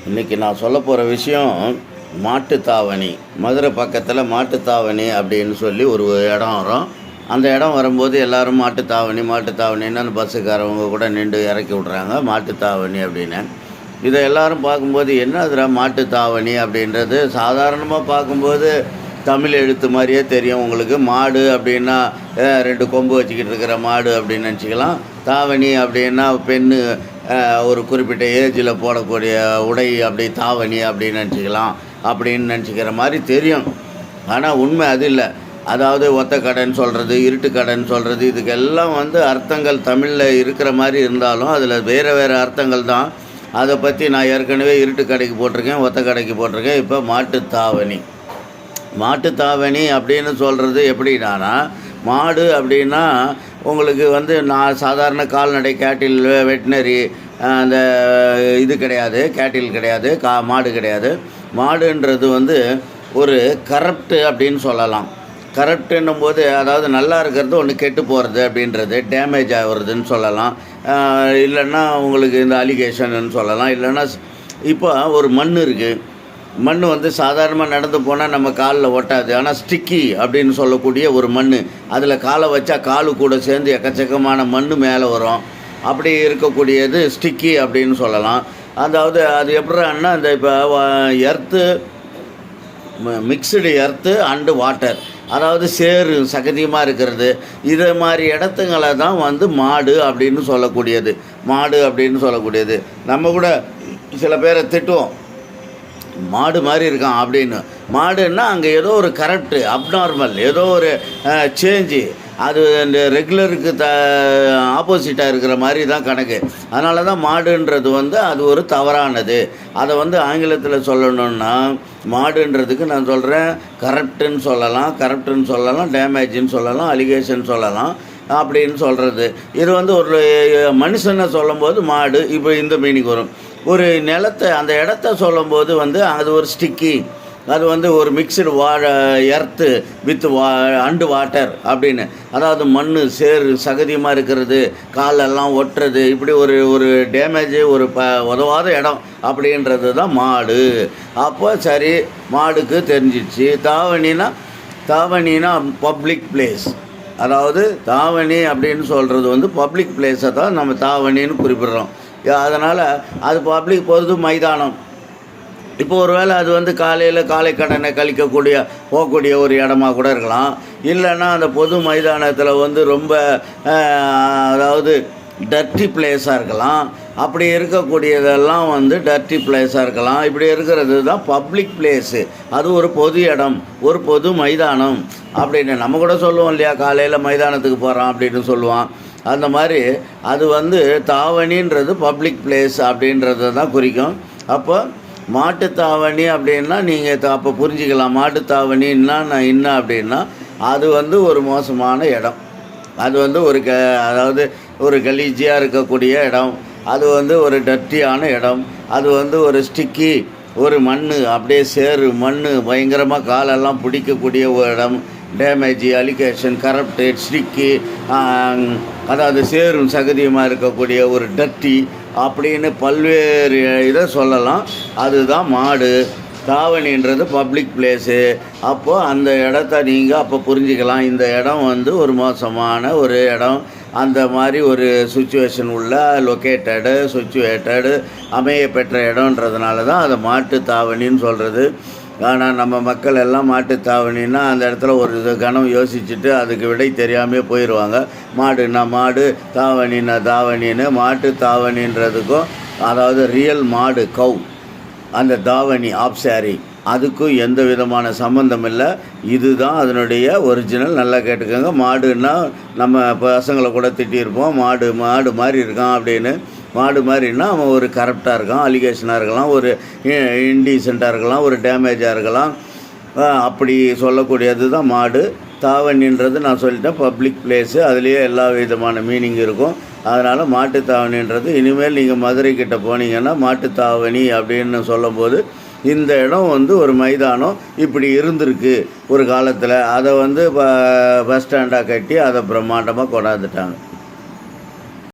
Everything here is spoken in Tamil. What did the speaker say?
இன்றைக்கி நான் சொல்ல போகிற விஷயம் மாட்டுத்தாவணி. மதுரை பக்கத்தில் மாட்டுத்தாவணி அப்படின்னு சொல்லி ஒரு இடம் வரும். அந்த இடம் வரும்போது எல்லோரும் மாட்டுத்தாவணி மாட்டுத்தாவணின்னு அந்த பஸ்ஸுக்காரவங்க கூட நின்று இறக்கி விட்றாங்க மாட்டுத்தாவணி அப்படின்னு. இதை எல்லோரும் பார்க்கும்போது என்ன அதில் மாட்டுத்தாவணி அப்படின்றது சாதாரணமாக பார்க்கும்போது தமிழ் எழுத்து மாதிரியே தெரியும் உங்களுக்கு. மாடு அப்படின்னா ரெண்டு கொம்பு வச்சுக்கிட்டு இருக்கிற மாடு அப்படின்னு நினச்சிக்கலாம். தாவணி அப்படின்னா பெண்ணு ஒரு குறிப்பிட்ட ஏஜில் போடக்கூடிய உடை அப்படி தாவணி அப்படின்னு நினச்சிக்கிற மாதிரி தெரியும். ஆனால் உண்மை அது இல்லை. அதாவது ஒத்த கடைன்னு சொல்கிறது, இருட்டு கடைன்னு சொல்கிறது, இதுக்கெல்லாம் அர்த்தங்கள் தமிழில் இருக்கிற மாதிரி இருந்தாலும் அதில் வேறு அர்த்தங்கள் தான். அதை பற்றி நான் ஏற்கனவே இருட்டு கடைக்கு போட்டிருக்கேன், ஒத்த கடைக்கு போட்டிருக்கேன். இப்போ மாட்டுத்தாவணி அப்படின்னு சொல்கிறது எப்படின்னா, மாடு அப்படின்னா உங்களுக்கு நான் சாதாரண கால்நடை கேட்டில் வெட்டினரி அந்த இது கிடையாது, கேட்டில் கிடையாது, மாடு கிடையாது. மாடுன்றது ஒரு கரப்டு அப்படின்னு சொல்லலாம். கரப்டுன்னும் போது அதாவது நல்லா இருக்கிறது ஒன்று கெட்டு போகிறது அப்படின்றது, டேமேஜ் ஆகுறதுன்னு சொல்லலாம். இல்லைன்னா உங்களுக்கு இந்த அலிகேஷன்னு சொல்லலாம். இல்லைன்னா இப்போ ஒரு மண் இருக்குது. மண் சாதாரணமாக நடந்து போனால் நம்ம காலில் ஒட்டாது. ஆனால் ஸ்டிக்கி அப்படின்னு சொல்லக்கூடிய ஒரு மண், அதில் காலை வச்சா காலு கூட சேர்ந்து எக்கச்சக்கமான மண் மேலே வரும். அப்படி இருக்கக்கூடியது ஸ்டிக்கி அப்படின்னு சொல்லலாம். அதாவது அது எப்படின்னா அந்த இப்போ earth mixed earth and water, அதாவது சேறு சகதியமாக இருக்கிறது, இதை மாதிரி இடத்துங்களை தான் மாடு அப்படின்னு சொல்லக்கூடியது. நம்ம கூட சில பேரை திட்டுவோம், மாடு மாதிரி இருக்கான் அப்படின்னு. மாடுன்னா அங்கே ஏதோ ஒரு கரெக்டு அப்நார்மல், ஏதோ ஒரு சேஞ்சு, அது இந்த ரெகுலருக்கு ஆப்போசிட்டாக இருக்கிற மாதிரி தான் கணக்கு. அதனால தான் மாடுன்றது அது ஒரு தவறானது. அதை ஆங்கிலத்தில் சொல்லணுன்னா மாடுன்றதுக்கு நான் சொல்கிறேன் கரப்டுன்னு சொல்லலாம், டேமேஜின்னு சொல்லலாம், அலிகேஷன் சொல்லலாம் அப்படின்னு சொல்கிறது. இது ஒரு மனுஷனை சொல்லும்போது மாடு இப்போ இந்த மீனிங் வரும். ஒரு நிலத்தை அந்த இடத்த சொல்லும்போது அது ஒரு ஸ்டிக்கி, அது ஒரு mixed earth with and water அப்படின்னு, அதாவது மண் சேறு சகதியமாக இருக்கிறது, காலெல்லாம் ஒட்டுறது, இப்படி ஒரு டேமேஜு, ஒரு உதவாத இடம் அப்படின்றது தான் மாடு. அப்போ சரி, மாடுக்கு தெரிஞ்சிடுச்சு. தாவணினா பப்ளிக் பிளேஸ். அதாவது தாவணி அப்படின்னு சொல்கிறது பப்ளிக் பிளேஸை தான் நம்ம தாவணின்னு குறிப்பிடுறோம். அதனால் அது பப்ளிக் பொது மைதானம். இப்போ ஒரு வேளை அது காலையில் காலை கடனை போகக்கூடிய ஒரு இடமா கூட இருக்கலாம். இல்லைன்னா அந்த பொது மைதானத்தில் ரொம்ப அதாவது டர்ட்டி பிளேஸாக இருக்கலாம். அப்படி இருக்கக்கூடியதெல்லாம் டர்ட்டி பிளேஸாக இருக்கலாம். இப்படி இருக்கிறது தான் பப்ளிக் பிளேஸு. அது ஒரு பொது இடம், ஒரு பொது மைதானம் அப்படின்னு நம்ம கூட சொல்லுவோம் இல்லையா, காலையில் மைதானத்துக்கு போகிறோம் அப்படின்னு சொல்லுவான். அந்த மாதிரி அது தாவணின்றது பப்ளிக் பிளேஸ் அப்படின்றத தான் குறிக்கும். அப்போ மாட்டுத்தாவணி அப்படின்னா நீங்கள் அப்போ புரிஞ்சிக்கலாம், மாட்டுத்தாவணின்னா நான் என்ன அப்படின்னா அது ஒரு மோசமான இடம். அது அதாவது ஒரு கலீஜியாக இருக்கக்கூடிய இடம், அது ஒரு டர்ட்டியான இடம், அது ஒரு ஸ்டிக்கி, ஒரு மண் அப்படியே சேறு மண் பயங்கரமாக காலெல்லாம் பிடிக்கக்கூடிய ஒரு இடம், டேமேஜி, அலிகேஷன், கரப்டட், ஸ்டிக்கி, அதாவது சேரும் சகதியமாக இருக்கக்கூடிய ஒரு டர்ட்டி அப்படின்னு பல்வேறு இதை சொல்லலாம். அதுதான் மாடு. தாவணின்றது பப்ளிக் பிளேஸு. அப்போது அந்த இடத்த நீங்கள் அப்போ புரிஞ்சிக்கலாம், இந்த இடம் ஒரு மோசமான ஒரு இடம், அந்த மாதிரி ஒரு சுச்சுவேஷன் உள்ள சிச்சுவேட்டடு அமைய பெற்ற இடம்ன்றதுனால தான் அதை மாட்டு தாவணின்னு சொல்கிறது. ஆனால் நம்ம மக்கள் எல்லாம் மாட்டுத்தாவணின்னா அந்த இடத்துல ஒரு கணம் யோசிச்சுட்டு அதுக்கு விடை தெரியாமல் போயிடுவாங்க. மாடுன்னா மாடு, தாவணின்னா தாவணின்னு. மாட்டு தாவணின்றதுக்கும் அதாவது ரியல் மாடு கவ், அந்த தாவணி ஆப் சாரி, அதுக்கும் எந்த விதமான சம்மந்தம் இல்லை. இதுதான் அதனுடைய ஒரிஜினல். நல்லா கேட்டுக்கோங்க. மாடுன்னா நம்ம பசங்களை கூட திட்டியிருப்போம், மாடு மாதிரி இருக்கான் அப்படின்னு. மாடு மாதிரின்னா அவன் ஒரு கரப்டாக இருக்கான், அலிகேஷனாக இருக்கலாம், ஒரு இன்டீசெண்டாக இருக்கலாம், ஒரு டேமேஜாக இருக்கலாம். அப்படி சொல்லக்கூடியது தான் மாடு. தாவணின்றது நான் சொல்லிட்டேன் பப்ளிக் பிளேஸு, அதுலேயே எல்லா விதமான மீனிங் இருக்கும். அதனால் மாட்டுத்தாவணின்றது இனிமேல் நீங்கள் மதுரைக்கிட்ட போனீங்கன்னா மாட்டுத்தாவணி அப்படின்னு சொல்லும்போது இந்த இடம் ஒரு மைதானம் இப்படி இருந்திருக்கு ஒரு காலத்தில். அதை பஸ் ஸ்டாண்டாக கட்டி அதை பிரம்மாண்டமாக கொண்டாந்துட்டாங்க.